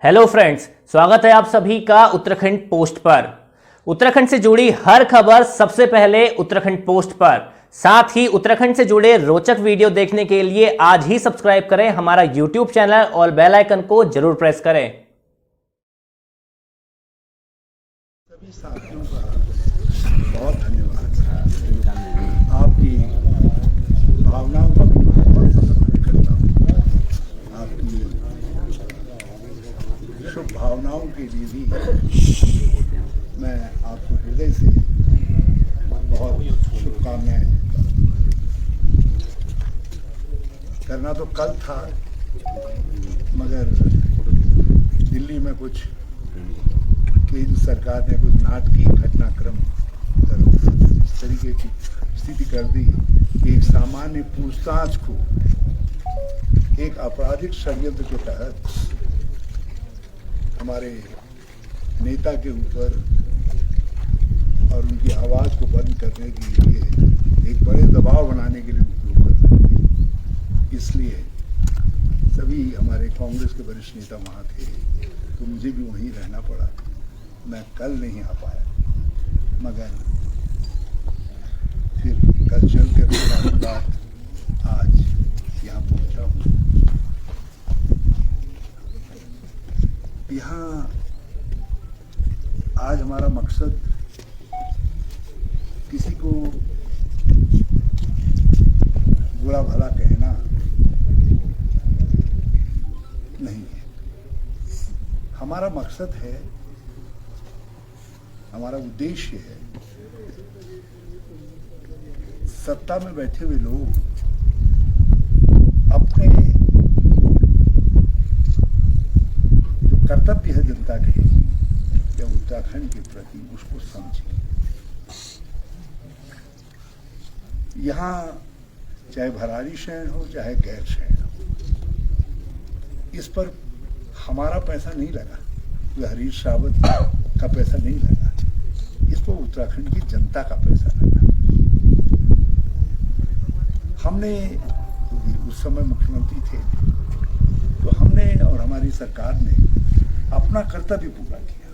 Hello friends, स्वागत है आप सभी का उत्तराखंड पोस्ट पर। उत्तराखंड से जुड़ी हर खबर सबसे पहले उत्तराखंड पोस्ट पर। साथ ही उत्तराखंड से जुड़े रोचक वीडियो देखने के लिए आज ही सब्सक्राइब करें हमारा यूट्यूब चैनल और बेल आइकन को जरूर प्रेस करें। सभी साथियों का बहुत धन्यवाद। आपकी भावनाओं का भी बहुत सम्मान करता हूँ। आपकी शुभ भावनाओं के लिए भी मैं आपको हृदय से बहुत शुभकामनाएं देता हूँ। करना तो कल था, मगर दिल्ली में कुछ केंद्र सरकार ने कुछ नाटकीय घटनाक्रम कर इस तरीके की स्थिति कर दी कि एक सामान्य पूछताछ को एक आपराधिक षड्यंत्र के तहत हमारे नेता के ऊपर और उनकी आवाज़ को बंद करने के लिए एक बड़े दबाव बनाने के लिए उपयोग कर रहे हैं। इसलिए सभी हमारे कांग्रेस के वरिष्ठ नेता वहाँ थे, तो मुझे भी वहीं रहना पड़ा। मैं कल नहीं आ पाया, मगर फिर कल चल कर बाद आज यहाँ पहुँचा हूँ। यहाँ आज हमारा मकसद किसी को बुरा भला कहना नहीं है। हमारा मकसद है, हमारा उद्देश्य है, सत्ता में बैठे हुए लोग अपने जो कर्तव्य है जनता के या उत्तराखंड के प्रति उसको समझें। यहाँ चाहे भरारी शहर हो चाहे गैर शहर हो, इस पर हमारा पैसा नहीं लगा, कोई हरीश रावत का पैसा नहीं लगा, इस पर उत्तराखंड की जनता का पैसा लगा। हमने उस समय मुख्यमंत्री थे, तो हमने और हमारी सरकार ने अपना कर्तव्य पूरा किया।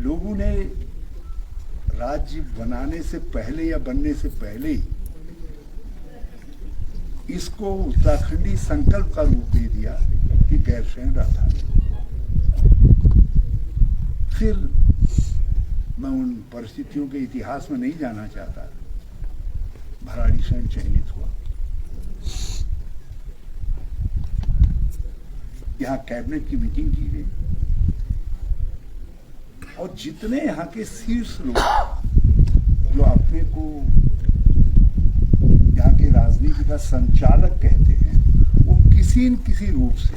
लोगों ने राज्य बनाने से पहले या बनने से पहले इसको उत्तराखंडी संकल्प का रूप दे दिया कि गैरसैंण राजधानी। फिर मैं उन परिस्थितियों के इतिहास में नहीं जाना चाहता। भराड़ीसैंण चयनित हुआ, यहाँ कैबिनेट की मीटिंग की गई और जितने यहाँ के शीर्ष लोग जो अपने को यहाँ के राजनीति का संचालक कहते हैं, वो किसी न किसी रूप से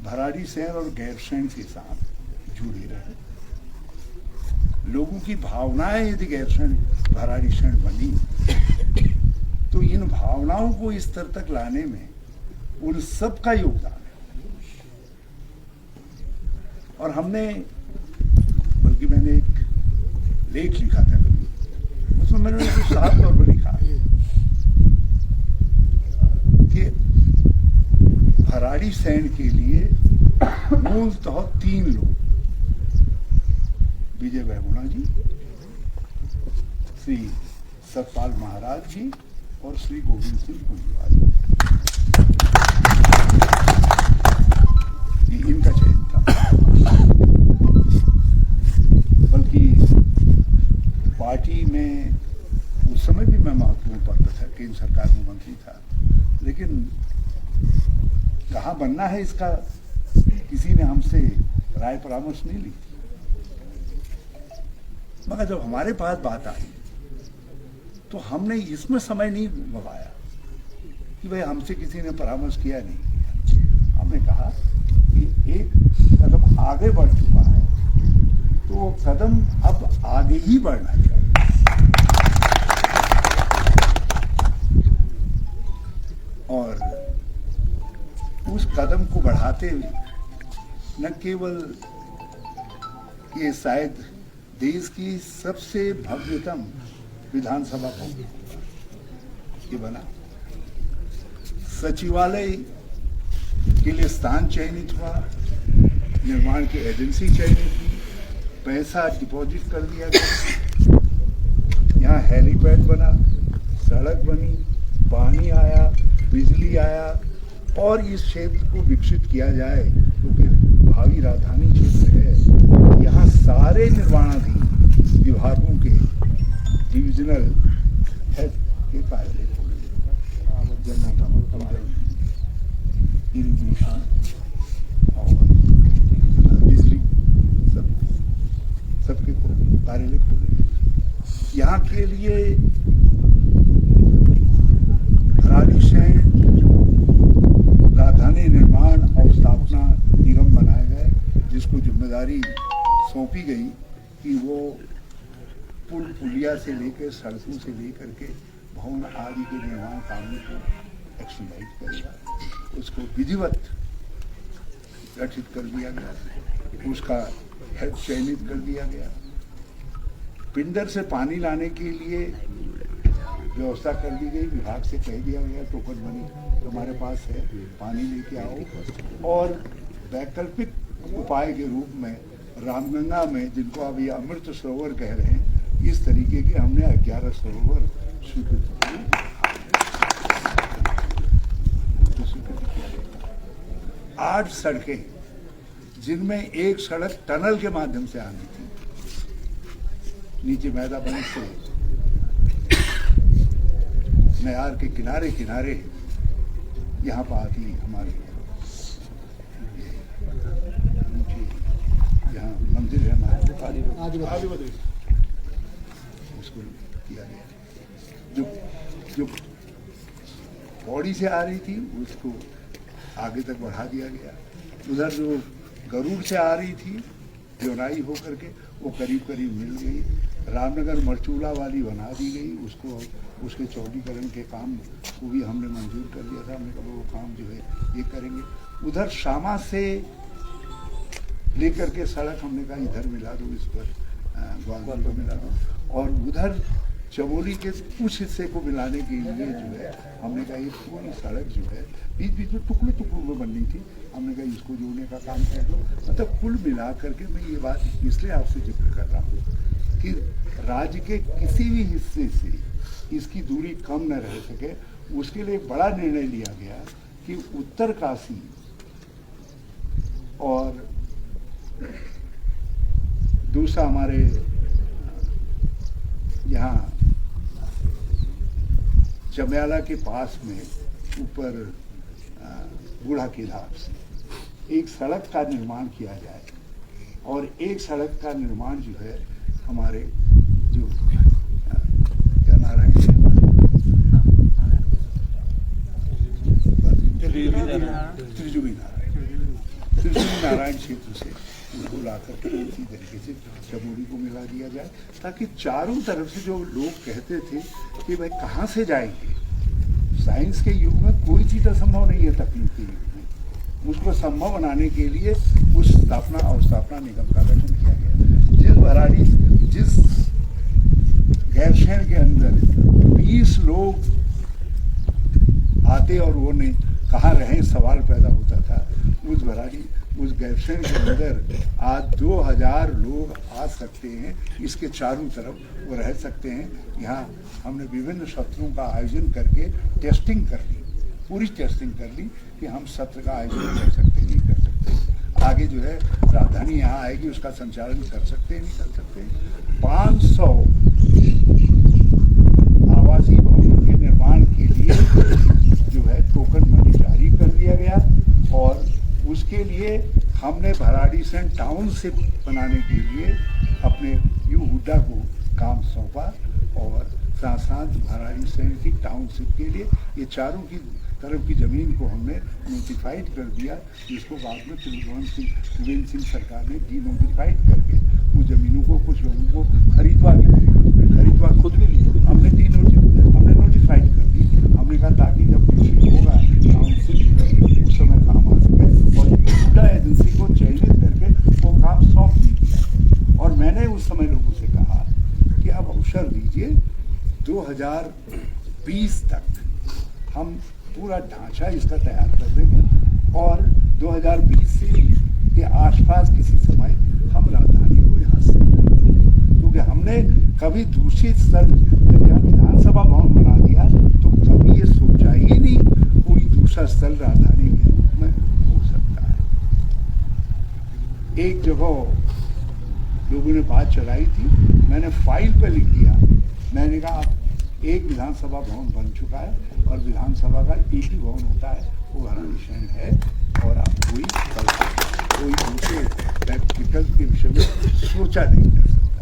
भराड़ीसैंण और गैरसैंण के साथ जुड़े रहे। लोगों की भावनाएं यदि गैरसैंण भराड़ीसैंण बनी, तो इन भावनाओं को इस स्तर तक लाने में उन सब का योगदान है। और हमने, बल्कि मैंने एक लेख लिखा था, उसमें मैंने तो साफ तौर पर लिखा कि भराड़ीसैंण के लिए मूलतः 3 लोग, विजय बहुगुणा जी, श्री सतपाल महाराज जी और श्री गोविंद सिंह कुंजवाल जी, इनका चयन था। बल्कि पार्टी में उस समय भी मैं महत्वपूर्ण पद पर था, केंद्र सरकार में मंत्री था, लेकिन कहाँ बनना है इसका किसी ने हमसे राय परामर्श नहीं ली। मगर जब हमारे पास बात आई तो हमने इसमें समय नहीं गवाया कि भाई हमसे किसी ने परामर्श किया नहीं किया। हमने कहा कि एक कदम आगे बढ़ चुका है, तो वो कदम अब आगे ही बढ़ना चाहिए। और उस कदम को बढ़ाते हुए न केवल ये शायद देश की सबसे भव्यतम विधानसभा भवन ये बना, सचिवालय के लिए स्थान चयनित हुआ, निर्माण की एजेंसी चयनित हुई, पैसा डिपॉजिट कर दिया गया, यहाँ हेलीपैड बना, सड़क बनी, पानी आया, बिजली आया और इस क्षेत्र को विकसित किया जाए क्योंकि भावी राजधानी क्षेत्र है। यहाँ सारे निर्माणाधीन विभागों के डिविजनल हेड के कार्यालय इरिगेशन और बिजली सबके कार्यालय खोले। यहाँ के लिए भराड़ीसैंण राजधानी निर्माण और स्थापना निगम बनाया गया, जिसको जिम्मेदारी सौंपी गई कि वो पुल पुलिया से लेकर सड़कों से लेकर के भवन आदि के निर्माण कार्यों को एक्सपेडाइट करेगा। उसको विधिवत गठित कर दिया गया, उसका हेड चयनित कर दिया गया। पिंडर से पानी लाने के लिए व्यवस्था कर दी गई, विभाग से कह दिया गया टोकन मनी तुम्हारे पास है, पानी लेके आओ। और वैकल्पिक उपाय के रूप में रामगंगा में, जिनको अभी अमृत सरोवर कह रहे हैं, इस तरीके के हमने 11 सरोवर स्वीकृत किए। 8 सड़कें, जिनमें एक सड़क टनल के माध्यम से आनी थी, नीचे मैदा बने से नयार के किनारे किनारे यहाँ पर आती हमारे यहाँ मंदिर है हमारे, उसको किया गया। जो पौड़ी से आ रही थी उसको आगे तक बढ़ा दिया गया। उधर जो गरुड़ से आ रही थी जोनाई होकर के, वो करीब करीब मिल गई। रामनगर मरचूला वाली बना दी गई, उसको उसके चौड़ीकरण के काम को भी हमने मंजूर कर दिया था। हमने कहा वो काम जो है ये करेंगे। उधर शामा से लेकर के सड़क हमने कहा इधर मिला दो, इस पर ग्वालियर को मिला दो, और उधर चमोली के कुछ हिस्से को मिलाने के लिए जो है हमने कहा ये पूरी सड़क जो है बीच बीच में टुकड़े टुकड़ों में बननी थी, हमने कहा इसको जोड़ने का काम कर दो। मतलब कुल मिला करके मैं ये बात इसलिए आपसे जिक्र कर रहा हूँ कि राज्य के किसी भी हिस्से से इसकी दूरी कम न रह सके, उसके लिए बड़ा निर्णय लिया गया कि उत्तर काशी और दूसरा हमारे यहाँ जमयाला के पास में ऊपर बूढ़ा केदार से एक सड़क का निर्माण किया जाए, और एक सड़क का निर्माण जो है हमारे जो क्या नारायण है त्रिजुगी नारायण क्षेत्र से उसको ला करके इसी तरीके से चमोली को मिला दिया जाए, ताकि चारों तरफ से जो लोग कहते थे कि भाई कहाँ से जाएंगे, साइंस के युग में कोई चीज़ असंभव नहीं है, तकनीक के युग में उसको संभव बनाने के लिए उस स्थापना अवस्थापना निगम का गठन किया गया। जिस गैरसैंण के अंदर 20 लोग आते और वो ने कहाँ रहे सवाल पैदा होता था, उस गैरसैंण के अंदर आज 2000 लोग आ सकते हैं, इसके चारों तरफ वो रह सकते हैं। यहाँ हमने विभिन्न सत्रों का आयोजन करके टेस्टिंग कर ली, पूरी टेस्टिंग कर ली कि हम सत्र का आयोजन कर सकते नहीं कर सकते, आगे जो है राजधानी यहाँ आएगी उसका संचालन कर सकते नहीं कर सकते। 500 आवासीय भवनों के निर्माण के लिए जो है टोकन मनी जारी कर दिया गया, और उसके लिए हमने भराड़ीसैंण टाउनशिप बनाने के लिए अपने यू हुड्डा को काम सौंपा, और साथ साथ भराड़ीसैंण की टाउनशिप के लिए ये चारों की तरफ की ज़मीन को हमने नोटिफाइड कर दिया, जिसको बाद में त्रिवेंद्र सिंह सरकार ने डी नोटिफाइड करके उस ज़मीनों को कुछ लोगों को खरीदवा खुद भी ली, हमने नोटिफाइड कर दी। हमने कहा ताकि जब कुछ होगा टाउनशिप उस समय काम आ सके, और हुड्डा एजेंसी को चयनित करके वो काम सौंप नहीं किया। और मैंने उस समय लोगों से कहा कि अब अवसर दीजिए, 2020 तक हम पूरा ढांचा इसका तैयार कर देंगे और 2020 से के आसपास किसी समय हम राजधानी को यहाँ से, क्योंकि हमने कभी दूषित स्थल जब यहाँ विधानसभा भवन बना दिया तो कभी ये सोचा ही नहीं कोई दूसरा स्थल राजधानी के रूप में हो सकता है। एक जगह लोगों ने बात चलाई थी, मैंने फाइल पे लिख दिया, मैंने कहा आप एक विधानसभा भवन बन चुका है और विधानसभा का एक ही भवन होता है, वो भराड़ी शहर है और आप कोई दूसरे विकल्प के विषय में सोचा नहीं जा सकता।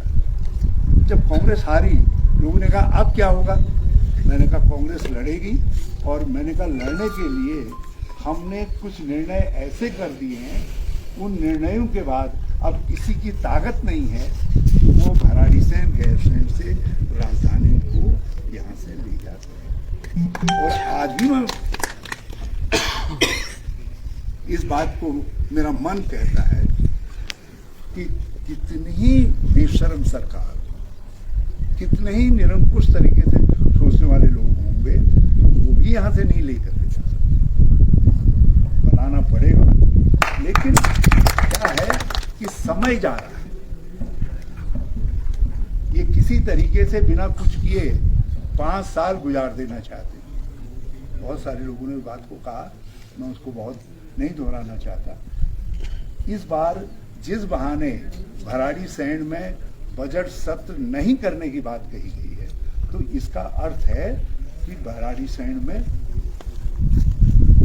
जब कांग्रेस हारी, लोगों ने कहा अब क्या होगा, मैंने कहा कांग्रेस लड़ेगी और मैंने कहा लड़ने के लिए हमने कुछ निर्णय ऐसे कर दिए हैं, उन निर्णयों के बाद अब किसी की ताकत नहीं है वो भराड़ीसैंण गैरसैंण से राजधानी को यहाँ से ले जाते हैं। और आज भी मैं इस बात को, मेरा मन कहता है कि कितनी ही बेशर्म सरकार, कितने ही निरंकुश तरीके से सोचने वाले लोग होंगे तो वो भी यहाँ से नहीं लेकर के जा सकते, बनाना पड़ेगा। लेकिन क्या है कि समय जा रहा है, ये किसी तरीके से बिना कुछ किए 5 साल गुजार देना चाहते हैं। बहुत सारे लोगों ने बात को कहा, मैं उसको बहुत नहीं दोहराना चाहता। इस बार जिस बहाने भराड़ीसैंण में बजट सत्र नहीं करने की बात कही गई है, तो इसका अर्थ है कि भराड़ीसैंण में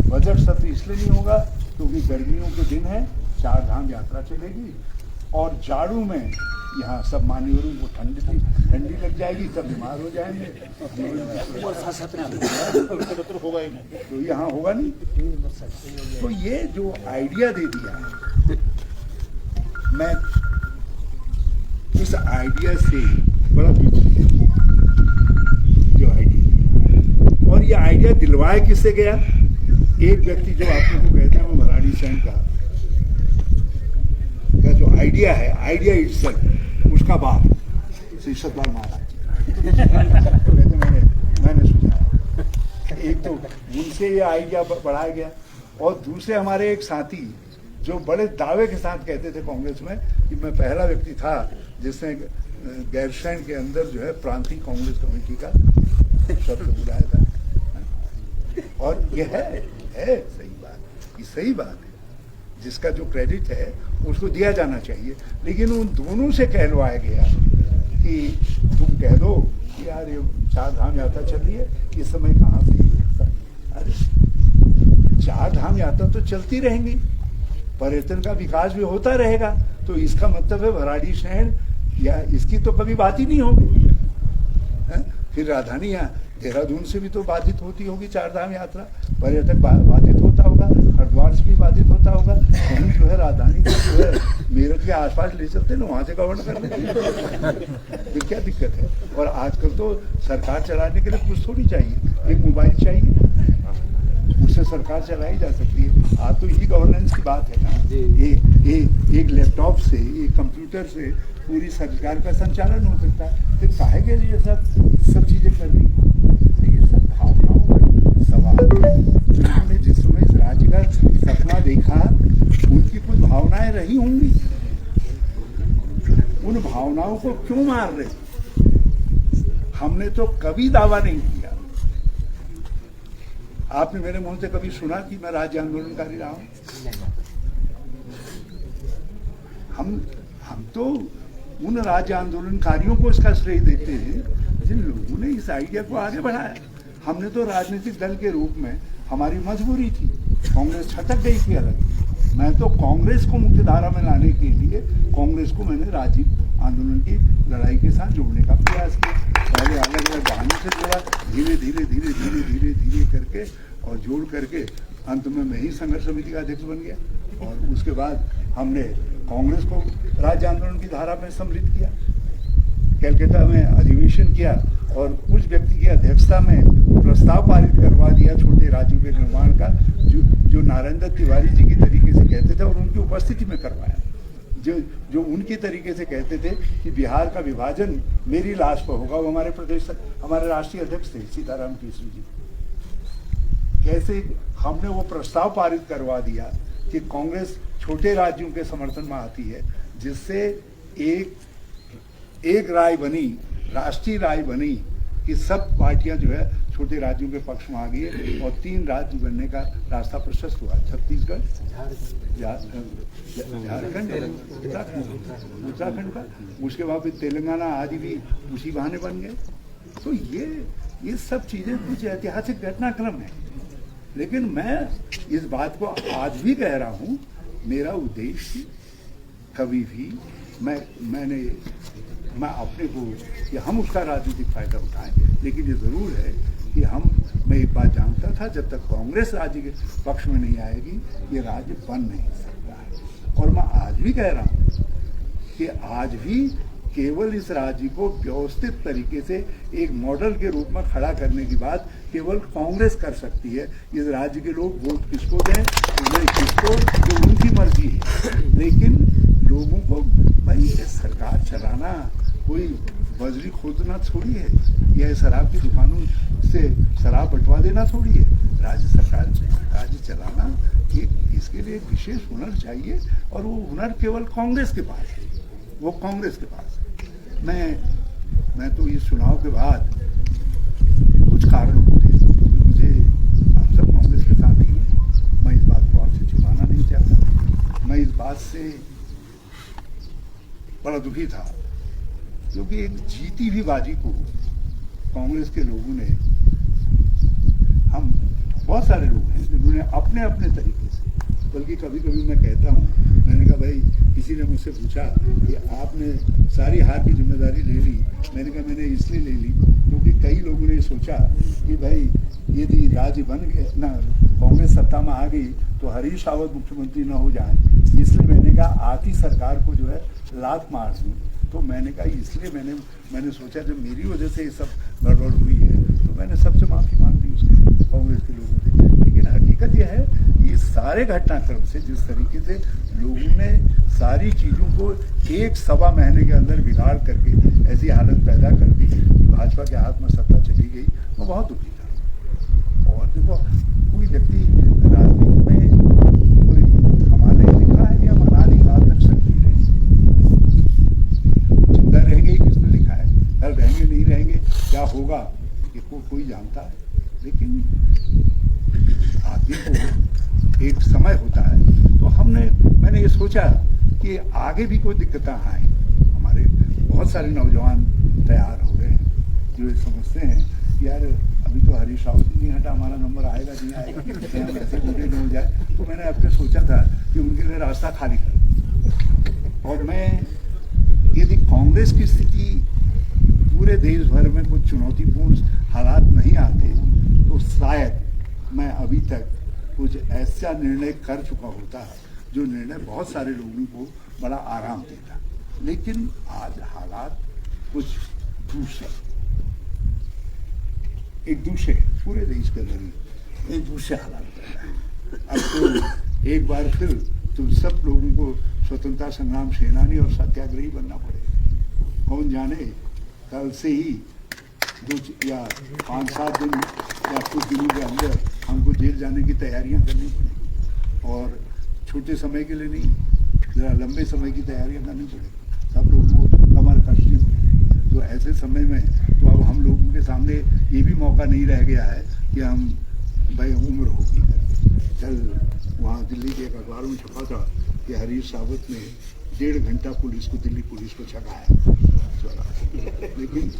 बजट सत्र इसलिए नहीं होगा क्योंकि गर्मियों के दिन है, 4 धाम यात्रा चलेगी और जाड़ू में यहाँ सब मान्यवरों को ठंडी लग जाएगी, सब बीमार हो जाएंगे, तो यहाँ होगा नहीं। तो ये जो आइडिया दे दिया है, मैं इस आइडिया से बड़ा जो आइडिया, और ये आइडिया दिलवाया किससे गया, एक व्यक्ति जो आप लोगों को कहते हैं मैं भराड़ीसैंण का जो आइडिया है, आइडिया इटसेल्फ, उसका बाप श्री सतपाल महाराज कहते मैंने सुझाया। एक तो उनसे ये आइडिया बढ़ाया गया और दूसरे हमारे एक साथी जो बड़े दावे के साथ कहते थे कांग्रेस में कि मैं पहला व्यक्ति था जिसने गैरसैंण के अंदर जो है प्रांतीय कांग्रेस कमेटी का शब्द बुलाया था। और ये है सही बात, ये सही बात है, जिसका जो क्रेडिट है उसको दिया जाना चाहिए। लेकिन उन दोनों से कहलवाया गया कि तुम कह दो कि यार ये 4 धाम यात्रा चल रही है, इस समय कहाँ से, अरे 4 धाम यात्रा तो चलती रहेंगी, पर्यटन का विकास भी होता रहेगा, तो इसका मतलब है भराड़ीसैंण या इसकी तो कभी बात ही नहीं होगी। फिर राजधानी यहाँ देहरादून से भी तो बाधित होती होगी 4 धाम यात्रा, पर्यटक बाधित होता होगा, हरिद्वार से भी बाधित होता होगा, कहीं जो है राजधानी को जो है मेरठ के आसपास ले चलते ना, वहाँ से गवर्न कर लेते, फिर क्या दिक्कत है। और आजकल तो सरकार चलाने के लिए कुछ थोड़ी चाहिए, एक मोबाइल चाहिए, उससे सरकार चलाई जा सकती है। आज तो ई गवर्नेंस की बात है ना, एक लैपटॉप से, एक कंप्यूटर से पूरी सरकार का संचालन हो सकता है। फिर काहे के लिए सब चीजें कर दी, ये सब भावनाओं का सवाल है। जिन्होंने जिस समय इस राज्य का सपना देखा, उनकी कुछ भावनाएं रही होंगी, उन भावनाओं को क्यों मार रहे। हमने तो कभी दावा नहीं किया, आपने मेरे मुंह से कभी सुना कि मैं राज्य आंदोलनकारी रहा हूं। हम तो उन राज्य आंदोलनकारियों को इसका श्रेय देते हैं जिन लोगों ने इस आइडिया को आगे बढ़ाया। हमने तो राजनीतिक दल के रूप में, हमारी मजबूरी थी, कांग्रेस छटक गई थी अलग। मैं तो कांग्रेस को मुख्य धारा में लाने के लिए कांग्रेस को मैंने राज्य आंदोलन की लड़ाई के साथ जोड़ने का प्रयास किया। पहले अलग अलग बहानों से जोड़ा, धीरे धीरे करके और जोड़ करके अंत में मैं ही संघर्ष समिति का अध्यक्ष बन गया। और उसके बाद हमने कांग्रेस को राज्य आंदोलन की धारा में सम्मिलित किया, कलकत्ता में अधिवेशन किया और कुछ व्यक्ति की अध्यक्षता में प्रस्ताव पारित करवा दिया छोटे राज्यों के निर्माण का, जो नारायण दत्त तिवारी जी की तरीके से कहते थे और उनकी उपस्थिति में करवाया। जो उनकी तरीके से कहते थे कि बिहार का विभाजन मेरी लाश पर होगा, वो हमारे राष्ट्रीय अध्यक्ष थे सीताराम केसरी जी। कैसे हमने वो प्रस्ताव पारित करवा दिया कि कांग्रेस छोटे राज्यों के समर्थन में आती है, जिससे एक राय बनी, राष्ट्रीय राय बनी कि सब पार्टियां जो है छोटे राज्यों के पक्ष में आ गई है और 3 राज्य बनने का रास्ता प्रशस्त हुआ। छत्तीसगढ़, झारखंड, उत्तराखंड का, उसके बाद फिर तेलंगाना आदि भी उसी बहाने बन गए। तो ये सब चीजें कुछ ऐतिहासिक घटनाक्रम है। लेकिन मैं इस बात को आज भी कह रहा हूं, मेरा उद्देश्य कभी भी मैं अपने को कि हम उसका राजनीतिक फायदा उठाएं, लेकिन ये जरूर है कि मैं एक बात जानता था, जब तक कांग्रेस राज्य के पक्ष में नहीं आएगी ये राज्य बन नहीं सकता है। और मैं आज भी कह रहा हूं कि आज भी केवल इस राज्य को व्यवस्थित तरीके से एक मॉडल के रूप में खड़ा करने की बात केवल कांग्रेस कर सकती है। इस राज्य के लोग वोट किसको दें, उन्हें किसको, जो उनकी मर्जी है। लेकिन लोगों को भाई ये सरकार चलाना कोई बजरी खोदना थोड़ी है, या शराब की दुकानों से शराब बंटवा देना थोड़ी है। राज्य चलाना इसके लिए विशेष हुनर चाहिए, और वो हुनर केवल कांग्रेस के पास है, वो कांग्रेस के पास है। मैं तो इस चुनाव के बाद कुछ कारण होते मुझे, आप सब कांग्रेस के साथ ही हैं, मैं इस बात को आपसे छुपाना नहीं चाहता। मैं इस बात से बड़ा दुखी था क्योंकि एक जीती हुई बाजी को कांग्रेस के लोगों ने, हम बहुत सारे लोग हैं जिन्होंने अपने अपने तरीके से, बल्कि कभी कभी मैं कहता हूँ, मैंने कहा भाई, किसी ने मुझसे पूछा कि आपने सारी हार की जिम्मेदारी ले ली। मैंने कहा मैंने इसलिए ले ली क्योंकि कई लोगों ने सोचा कि भाई यदि राज्य बन गए ना, कांग्रेस सत्ता में आ गई तो हरीश रावत मुख्यमंत्री ना हो जाए, इसलिए मैंने कहा आती सरकार को जो है लात मार दूं। तो मैंने कहा इसलिए मैंने सोचा जब मेरी वजह से ये सब गड़बड़ हुई है तो मैंने सबसे माफी मांग ली उसकी, कांग्रेस के लोगों से। लेकिन हकीकत यह है कि इस सारे घटनाक्रम से जिस तरीके से लोगों ने सारी चीजों को एक सवा महीने के अंदर बिगाड़ करके ऐसी हालत पैदा कर दी कि भाजपा के हाथ में सत्ता चली गई, वो बहुत दुखी था। और देखो, कोई व्यक्ति राजनीति में कोई हमारे लिखा है कि हम अनादि काल तक सक्रिय रहेंगे, जिंदा रहेंगे, किसने लिखा है, कल रहेंगे नहीं रहेंगे, क्या होगा ये कोई जानता है। लेकिन आदमी को एक समय होता है, तो मैंने ये सोचा कि आगे भी कोई दिक्कतें आए। हमारे बहुत सारे नौजवान तैयार हो गए हैं जो ये समझते हैं कि यार अभी तो हरीश रावत नहीं हटा, हमारा नंबर आएगा नहीं आएगा, हम ऐसे बूढ़े नहीं हो जाए। तो मैंने अपने सोचा था कि उनके लिए रास्ता खाली कर। और मैं यदि कांग्रेस की स्थिति पूरे देश भर में कुछ चुनौतीपूर्ण हालात नहीं आते तो शायद मैं अभी तक कुछ ऐसा निर्णय कर चुका होता जो निर्णय बहुत सारे लोगों को बड़ा आराम देता। लेकिन आज हालात कुछ दूसरे, एक दूसरे पूरे देश के अंदर एक दूसरे हालात पैदा है। अब तो एक बार फिर तुम सब लोगों को स्वतंत्रता संग्राम सेनानी और सत्याग्रही बनना पड़ेगा। कौन जाने कल से ही 2 या 5-7 दिन या कुछ दिनों के अंदर हमको जेल जाने की तैयारियां करनी पड़ेगी, और छोटे समय के लिए नहीं, जरा लंबे समय की तैयारियां करनी पड़ेगी। सब लोगों को कमर कसनी पड़ेगी। तो ऐसे समय में तो अब हम लोगों के सामने ये भी मौका नहीं रह गया है कि हम भाई उम्र होगी। कल वहाँ दिल्ली के एक अखबार में छपा था कि हरीश रावत ने 1.5 घंटा दिल्ली पुलिस को छकाया। लेकिन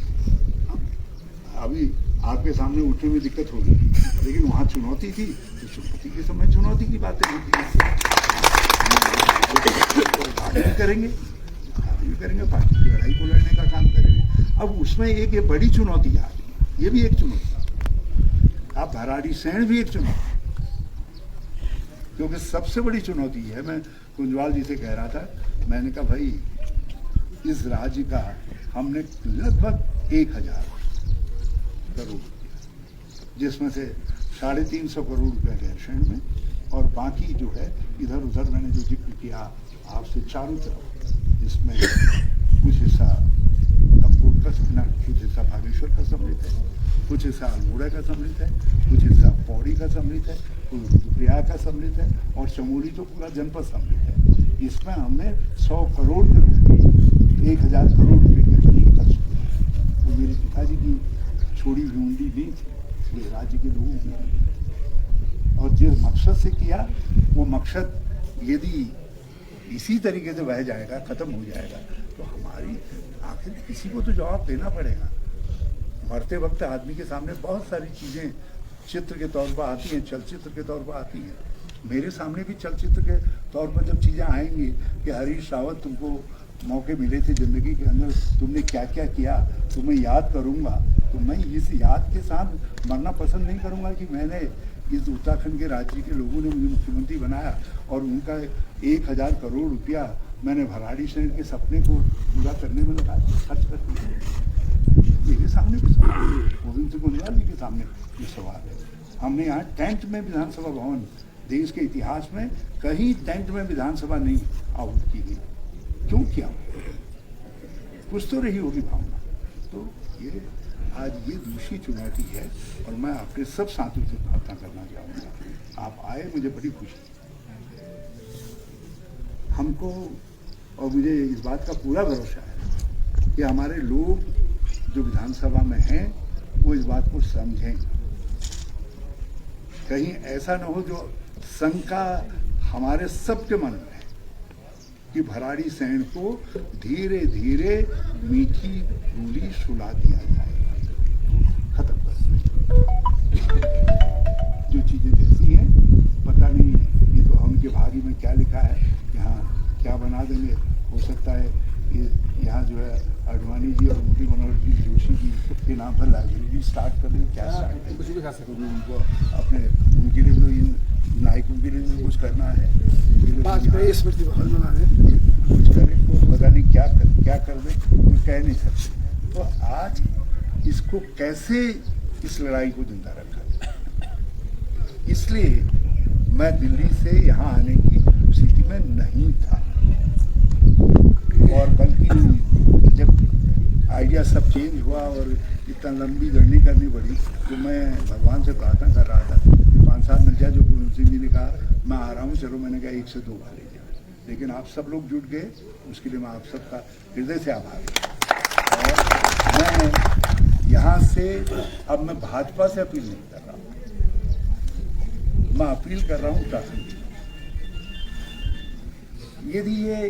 अभी आपके सामने उठने में दिक्कत होगी, लेकिन वहाँ चुनौती थी, तो चुनौती के समय चुनौती की बातें होती हैं। आगे भी करेंगे, पार्टी की लड़ाई को लड़ने का काम करेंगे। अब उसमें एक ये बड़ी चुनौती आ गई, ये भी एक चुनौती। आप भराड़ीसैंण भी एक चुनौती, क्योंकि सबसे बड़ी चुनौती है, मैं कुंजवाल जी से कह रहा था, मैंने कहा भाई इस राज्य का हमने लगभग 1,000 करोड़, जिसमें से 350 करोड़ रुपया गैरसैंण में, और बाकी जो है इधर उधर मैंने जो जिक्र किया आपसे चारों तरफ, इसमें कुछ हिस्सा कपकोट का, कुछ हिस्सा बागेश्वर का सम्मिलित है, कुछ हिस्सा अल्मोड़ा का सम्मिलित है, कुछ हिस्सा पौड़ी का सम्मिलित है, रुद्रप्रयाग का सम्मिलित है और चमोली तो पूरा जनपद सम्मिलित है। इसमें हमने 100 करोड़ के रुपये, 1000 करोड़ रुपये के करीब खर्च किया। वो मेरे पिताजी की छोड़ी हुई उंडी नहीं थी, ये राज्य के लोगों की। और जिस मकसद से किया वो मकसद यदि इसी तरीके से बह जाएगा, खत्म हो जाएगा, तो हमारी आखिर किसी को तो जवाब देना पड़ेगा। मरते वक्त आदमी के सामने बहुत सारी चीज़ें चित्र के तौर पर आती हैं, चलचित्र के तौर पर आती हैं। मेरे सामने भी चलचित्र के तौर पर जब चीज़ें आएंगी कि हरीश रावत तुमको मौके मिले थे ज़िंदगी के अंदर, तुमने क्या क्या किया, तुम्हें याद करूँगा, तो मैं इस याद के साथ मरना पसंद नहीं करूँगा कि मैंने इस उत्तराखंड के राज्य के लोगों ने मुझे मुख्यमंत्री बनाया और उनका 1000 करोड़ रुपया मैंने भराड़ी शहर के सपने को पूरा करने में लगा खर्च कर दिया। मेरे सामने भी सवाल है, गोविंद सिंह गुंजवाल जी के सामने भी सवाल है। हमने यहाँ टेंट में विधानसभा भवन, देश के इतिहास में कहीं टेंट में विधानसभा नहीं आहूत की गई। क्यों किया? कुछ तो रही होगी भावना। तो ये आज ये दूसरी चुनौती है और मैं आपके सब साथियों से प्रार्थना करना चाहूँगा, आप आए, मुझे बड़ी खुशी हमको, और मुझे इस बात का पूरा भरोसा है कि हमारे लोग जो विधानसभा में हैं वो इस बात को समझें। कहीं ऐसा न हो जो शंका हमारे सबके मन में है कि भराड़ी सैन को धीरे धीरे मीठी गोली सुला दिया जाएगा, खत्म कर। जो चीजें कैसी हैं पता नहीं, ये तो उनके भाग्य में क्या लिखा है, यहाँ क्या बना देंगे। हो सकता है ये यहाँ जो है आडवाणी जी और मुरली मनोहर जी जोशी जी के नाम पर लाइब्रेरी स्टार्ट कर दें, क्या स्टार्ट करें, कुछ भी खा सकते हैं। उनको अपने उनके लिए भी इन नायकों के लिए भी कुछ करना है, स्मृति भवन बनाने कुछ करें, तो पता नहीं क्या कर दें, कुछ कह नहीं सकते। तो आज इसको कैसे इस लड़ाई को जिंदा रखा जाए, इसलिए मैं दिल्ली से यहाँ आने की स्थिति में नहीं था। और बल्कि जब आइडिया सब चेंज हुआ और इतना लंबी जर्नी करनी पड़ी, तो मैं भगवान से प्रार्थना कर रहा था कि 5 साल मिल जाए। जो गुरु सिंह जी ने कहा मैं आ रहा हूँ, चलो मैंने कहा 1 से 2 बार ले जाए, लेकिन आप सब लोग जुट गए, उसके लिए मैं आप सबका हृदय से आभारी हूँ। और मैं यहाँ से अब मैं भाजपा से अपील नहीं कर रहा हूँ, मैं अपील कर रहा हूँ उत्तराखंड। यदि ये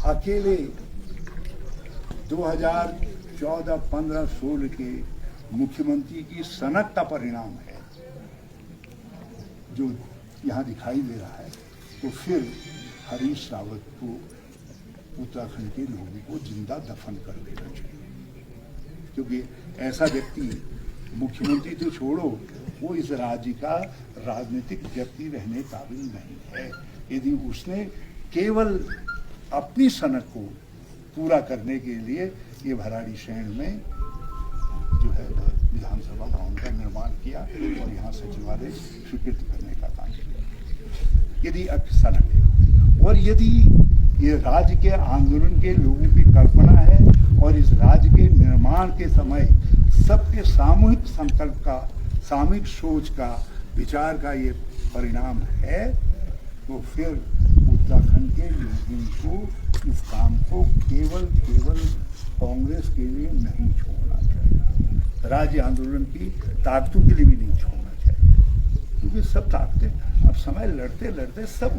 अकेले 2014, 15, 16 के मुख्यमंत्री की सनक का परिणाम है जो यहाँ दिखाई दे रहा है, तो फिर हरीश रावत को उत्तराखंड के लोगों को जिंदा दफन कर देना चाहिए। क्योंकि ऐसा व्यक्ति मुख्यमंत्री तो छोड़ो, वो इस राज्य का राजनीतिक व्यक्ति रहने काबिल नहीं है। यदि उसने केवल अपनी सनक को पूरा करने के लिए ये भराड़ी शहर में जो है विधानसभा भवन का निर्माण किया और यहाँ सचिवालय स्वीकृत करने का काम किया, यदि सनक है। और यदि ये राज्य के आंदोलन के लोगों की कल्पना है और इस राज्य के निर्माण के समय सबके सामूहिक संकल्प का, सामूहिक सोच का, विचार का ये परिणाम है, तो फिर उत्तराखंड के लोगों को इस काम को केवल कांग्रेस के लिए नहीं छोड़ना चाहिए, राज्य आंदोलन की ताकतों के लिए भी नहीं छोड़ना चाहिए। क्योंकि सब ताकतें अब समय लड़ते लड़ते सब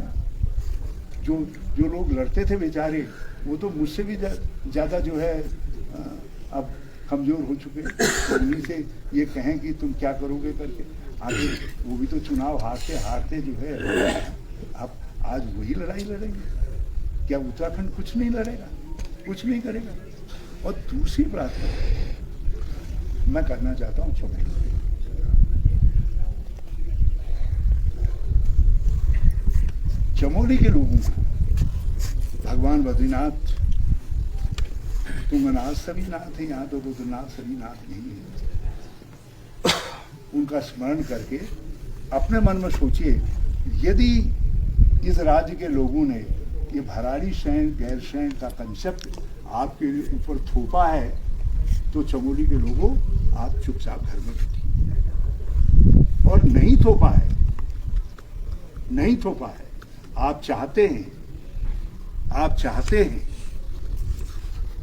जो लोग लड़ते थे बेचारे, वो तो मुझसे भी ज़्यादा जो है अब कमज़ोर हो चुके हैं। तो उन्हीं से ये कहें कि तुम क्या करोगे करके, आगे वो भी तो चुनाव हारते जो है अब आज वही लड़ाई लड़ेंगे। क्या उत्तराखंड कुछ नहीं लड़ेगा, कुछ नहीं करेगा? और दूसरी प्रार्थना मैं करना चाहता हूँ चमोली के लोगों को, भगवान बद्रीनाथ, तुंगनाथ सभी नाथ है, यहाँ तो रुद्रनाथ सभी नाथ नहीं है। उनका स्मरण करके अपने मन में सोचिए, यदि इस राज्य के लोगों ने ये भराड़ी शहर गैर शहर का कंसेप्ट आपके ऊपर थोपा है, तो चमोली के लोगों आप चुपचाप घर में बैठिए और नहीं थोपा है, नहीं थोपा है। आप चाहते हैं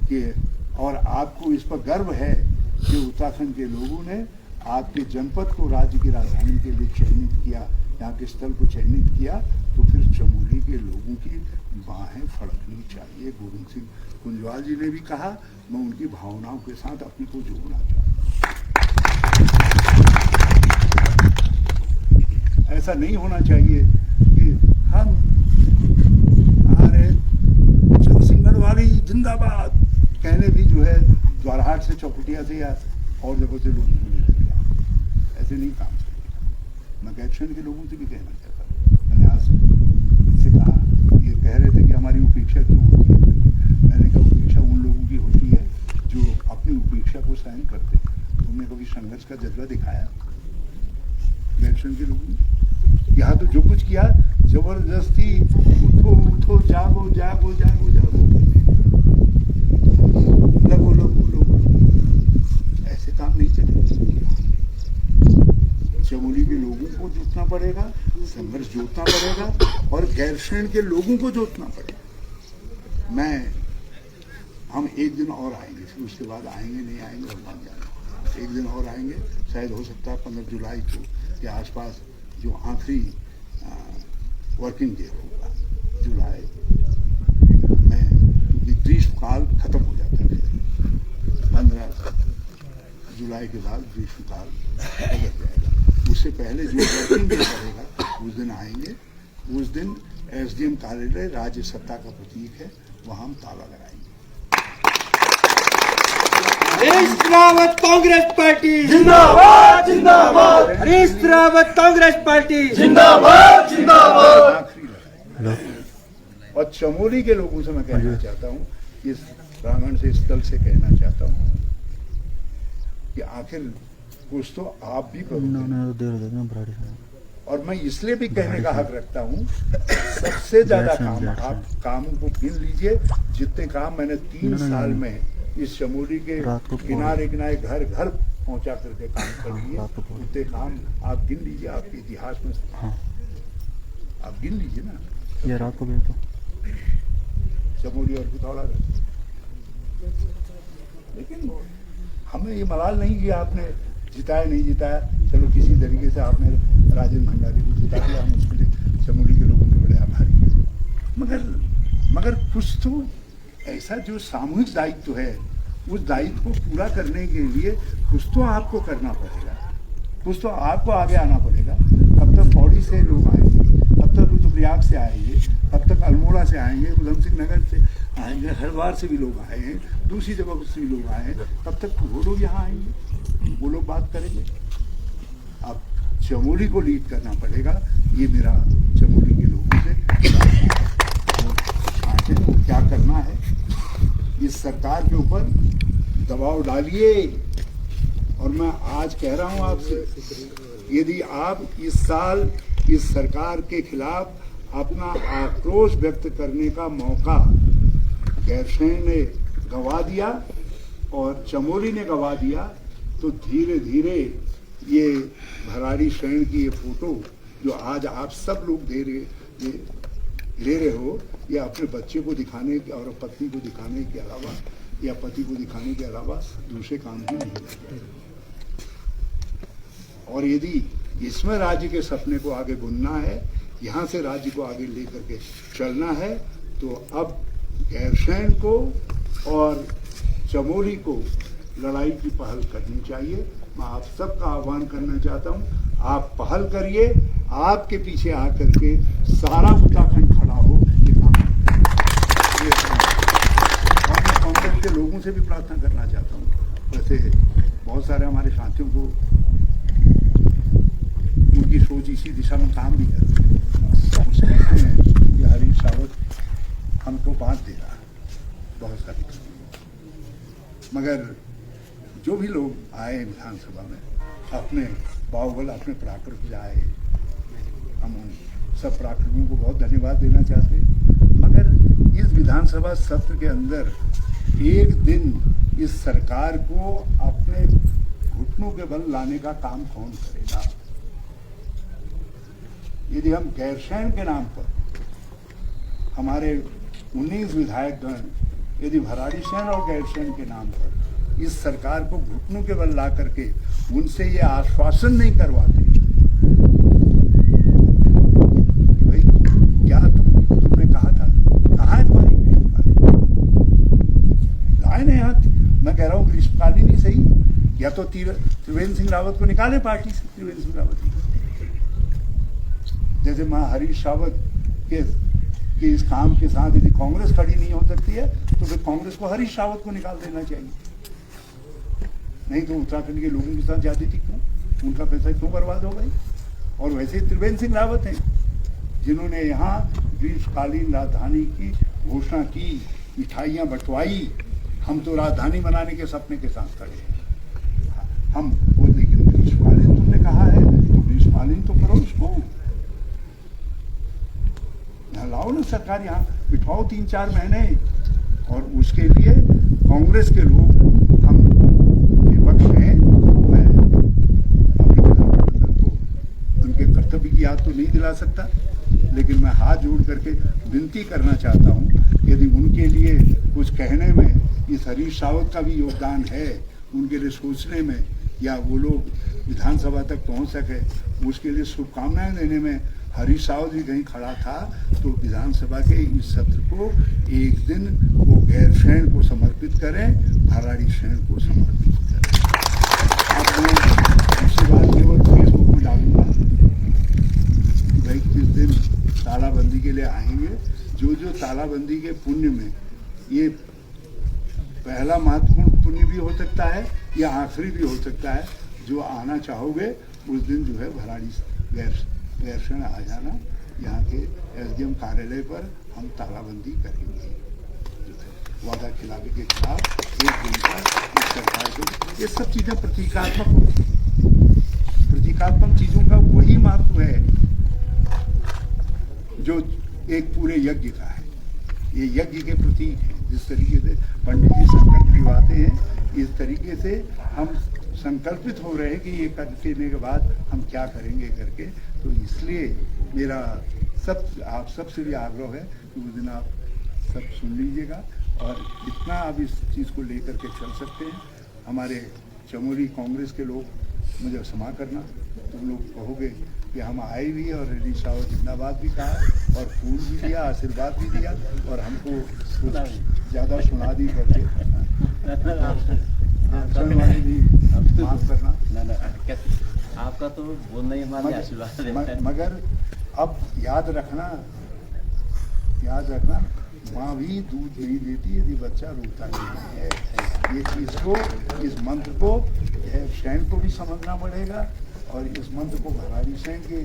कि, और आपको इस पर गर्व है कि उत्तराखंड के लोगों ने आपके जनपद को राज्य की राजधानी के लिए चयनित किया, यहाँ के स्थल को चयनित किया, तो फिर चमोली के लोगों की बाहें फड़कनी चाहिए। गोविंद सिंह कुंजवाल जी ने भी कहा, मैं उनकी भावनाओं के साथ अपने को जोड़ना चाहता हूँ। ऐसा नहीं होना चाहिए कि हम चंद्र सिंह गढ़वाली जिंदाबाद कहने भी जो है द्वारहाट से, चौकुटिया से या और जगह से लोग बोले लग गया। ऐसे नहीं काम करेगा। मैं गैरसैंण के लोगों से भी कहना चाहता हूँ। मैंने आज से कहा, ये कह रहे थे कि हमारी उपेक्षा क्यों होती है। मैंने कहा उपेक्षा उन लोगों की होती है जो अपनी उपेक्षा को सहन करते हैं। उन्होंने कभी संघर्ष का जज्बा दिखाया गैरसैंण के लोगों ने? यहाँ तो जो कुछ किया जबरदस्ती, उठो उठो, जागो जागो जागो जागो, लगो लगो लगो, ऐसे काम नहीं चलेगा। चमोली के लोगों को जोतना पड़ेगा, संघर्ष जोतना पड़ेगा और गैरसैंण के लोगों को जोतना पड़ेगा। हम एक दिन और आएंगे, फिर उसके बाद आएंगे नहीं आएंगे भगवान जाने। एक दिन और आएंगे, शायद हो सकता है 15 जुलाई को के आसपास जो आखिरी वर्किंग डे होगा जुलाई में, क्योंकि ग्रीष्मकाल खत्म हो जाता है। 15 जुलाई के बाद ग्रीष्मकाल बदल जाएगा। उससे पहले जो वर्किंग डे करेगा उस दिन आएंगे। उस दिन एसडीएम कार्यालय राज्य सत्ता का प्रतीक है, वहां हम ताला लगाएंगे। हरीश रावत कांग्रेस पार्टी जिंदाबाद जिंदाबाद, हरीश रावत कांग्रेस पार्टी जिंदाबाद जिंदाबाद। आखिरी लड़ाई। और चमोली के लोगों से मैं कहना चाहता हूँ, इस प्रांगण से, इस स्थल से कहना चाहता हूँ कि आखिर कुछ तो आप भी करोगे। और मैं इसलिए भी कहने का हक रखता हूँ, सबसे ज्यादा काम आप कामों को गिन लीजिए। जितने काम मैंने 3 साल में इस चमोली के किनारे किनारे घर घर पहुंचा करके काम कर दिए, उतने काम आप गिन लीजिए। आपके इतिहास में आप गिन लीजिए ना। ये रात को भी तो चमोली और पिथौरा। लेकिन हमें ये मलाल नहीं कि आपने जिताया नहीं जिताया, चलो किसी तरीके से आपने राजेंद्र भंडारी को जिता दिया, हम उसके लिए चमोली के लोगों के बड़े आभारी हैं। मगर कुछ तो ऐसा जो सामूहिक दायित्व है, उस दायित्व को पूरा करने के लिए कुछ तो आपको करना पड़ेगा, कुछ तो आपको आगे आना पड़ेगा। अब तक पौड़ी से लोग आएंगे, अब तक रुद्रप्रयाग से आएंगे, अब तक अल्मोड़ा से आएंगे, उधम सिंह नगर से आएंगे, हरिद्वार से भी लोग आए हैं, दूसरी जगह से भी लोग आए हैं। तब तक वो लोग यहाँ आएंगे, वो लोग बात करेंगे। अब चमोली को लीड करना पड़ेगा, ये मेरा चमोली के लोगों से क्या करना है। इस सरकार के ऊपर दबाव डालिए। और मैं आज कह रहा हूं आपसे, यदि आप इस साल इस सरकार के खिलाफ अपना आक्रोश व्यक्त करने का मौका गैरसैंण ने गंवा दिया और चमोली ने गंवा दिया, तो धीरे धीरे ये भराड़ी शैण की ये फोटो जो आज आप सब लोग ले रहे हो, या अपने बच्चे को दिखाने के और पत्नी को दिखाने के अलावा या पति को दिखाने के अलावा दूसरे काम भी नहीं करते। और यदि इसमें राज्य के सपने को आगे बुनना है, यहाँ से राज्य को आगे लेकर के चलना है, तो अब गैरसैंण को और चमोली को लड़ाई की पहल करनी चाहिए। मैं आप सबका आह्वान करना चाहता हूँ, आप पहल करिए। आपके पीछे आकर के सारा उत्तराखंड खड़ा हो। और मैं कांग्रेस के लोगों से भी प्रार्थना करना चाहता हूँ, वैसे बहुत सारे हमारे साथियों को उनकी सोच इसी दिशा में काम भी करती है। उस कहते हैं कि हरीश रावत हमको बांट दे रहा है बहुत सारी, मगर जो भी लोग आए विधानसभा में अपने बाहुबल, अपने पराक्रम से आए, हम उन सब पराक्रमियों को बहुत धन्यवाद देना चाहते हैं। मगर इस विधानसभा सत्र के अंदर एक दिन इस सरकार को अपने घुटनों के बल लाने का काम कौन करेगा? यदि हम गैरसैंण के नाम पर हमारे 19 विधायक गण यदि भराड़ीसैंण और गैरसैंण के नाम पर इस सरकार को घुटनों के बल ला करके उनसे ये आश्वासन नहीं करवाते, भाई क्या तुमने कहा था, कहाँ है तुम्हारी ग्रीष्मकालीन? लाए ना यहाँ, मैं कह रहा हूँ ग्रीष्मकालीन ही सही, या तो त्रिवेंद्र सिंह रावत को निकाले पार्टी से, त्रिवेंद्र सिंह रावत जैसे मां हरीश रावत के इस काम के साथ यदि कांग्रेस खड़ी नहीं हो सकती है तो फिर कांग्रेस को हरीश रावत को निकाल देना चाहिए। नहीं तो उत्तराखंड के लोगों के साथ ज्यादती क्यों, उनका पैसा क्यों बर्बाद हो गई? और वैसे त्रिवेंद्र सिंह रावत हैं जिन्होंने यहाँ ग्रीष्मकालीन राजधानी की घोषणा की, मिठाइयाँ बंटवाई, हम तो राजधानी बनाने के सपने के साथ खड़े हैं। हम वो, लेकिन ग्रीष्मकालीन तुमने कहा है तो ग्रीष्मकालीन तो करो इसको, यहाँ लाओ ना सरकार, यहाँ बिठाओ 3-4 महीने। और उसके लिए कांग्रेस के लोग, हम विपक्ष हैं, मैं अपने प्रधानमंत्री को उनके कर्तव्य की याद तो नहीं दिला सकता, लेकिन मैं हाथ जोड़ करके विनती करना चाहता हूँ यदि उनके लिए कुछ कहने में इस हरीश रावत का भी योगदान है, उनके लिए सोचने में, या वो लोग विधानसभा तक पहुँच सके, उसके लिए शुभकामनाएं देने में हरीश रावत भी कहीं खड़ा था, तो विधानसभा के इस सत्र को एक दिन वो गैरसैंण को समर्पित करें, भराड़ीसैंण को समर्पित करें। अब मैं दूसरी बात केवल फेसबुक में डालूंगा, भाई किस दिन तालाबंदी के लिए आएंगे, जो तालाबंदी के पुण्य में, ये पहला महत्वपूर्ण पुण्य भी हो सकता है या आखिरी भी हो सकता है, जो आना चाहोगे उस दिन जो है गैरसैंण आ जाना, यहाँ के एसडीएम कार्यालय पर हम तालाबंदी करेंगे, वादा खिलाफी के खिलाफ एक दिन का इस सरकार को। ये सब चीजें प्रतीकात्मक होती हैं, प्रतीकात्मक चीजों का वही महत्व है जो एक पूरे यज्ञ का है। ये यज्ञ के प्रतीक है, जिस तरीके से पंडित जी संकल्प दिवाते हैं, इस तरीके से हम संकल्पित हो रहे हैं कि ये करने के बाद हम क्या करेंगे करके। तो इसलिए मेरा आप सबसे भी आग्रह है कि उस दिन आप सब सुन लीजिएगा और इतना आप इस चीज़ को लेकर के चल सकते हैं। हमारे चमोली कांग्रेस के लोग मुझे क्षमा करना, तुम लोग कहोगे कि हम आए भी और हरीश रावत जिंदाबाद भी कहा और फूल भी दिया, आशीर्वाद भी दिया, और हमको कुछ ज़्यादा सुना दी करके वाले भी माफ करना। आपका तो बोलना ही हमारे आशीर्वाद। मगर अब याद रखना, माँ भी दूध नहीं देती यदि बच्चा रोता नहीं है। ये चीज को, इस मंत्र को गैरसैंण को भी समझना पड़ेगा और इस मंत्र को भराड़ीसैंण के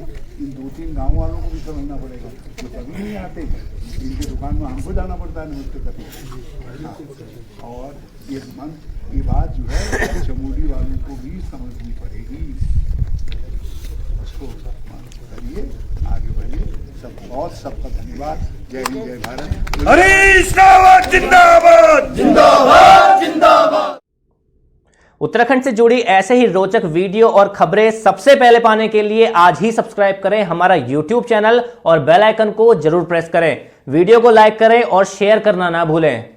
इन 2-3 गांव वालों को भी समझना पड़ेगा, जो कभी नहीं आते, इनकी दुकान में हमको जाना पड़ता है नमस्ते करने। हाँ, और ये मंत्र की बात जो है चमोली वालों को भी समझनी पड़ेगी, उसको करिए, आगे बढ़िए। सबका धन्यवाद। जय हिंद, जय भारत। हरीश रावत जिंदाबाद जिंदाबाद जिंदाबाद। उत्तराखंड से जुड़ी ऐसे ही रोचक वीडियो और खबरें सबसे पहले पाने के लिए आज ही सब्सक्राइब करें हमारा YouTube चैनल और बेल आइकन को जरूर प्रेस करें। वीडियो को लाइक करें और शेयर करना ना भूलें।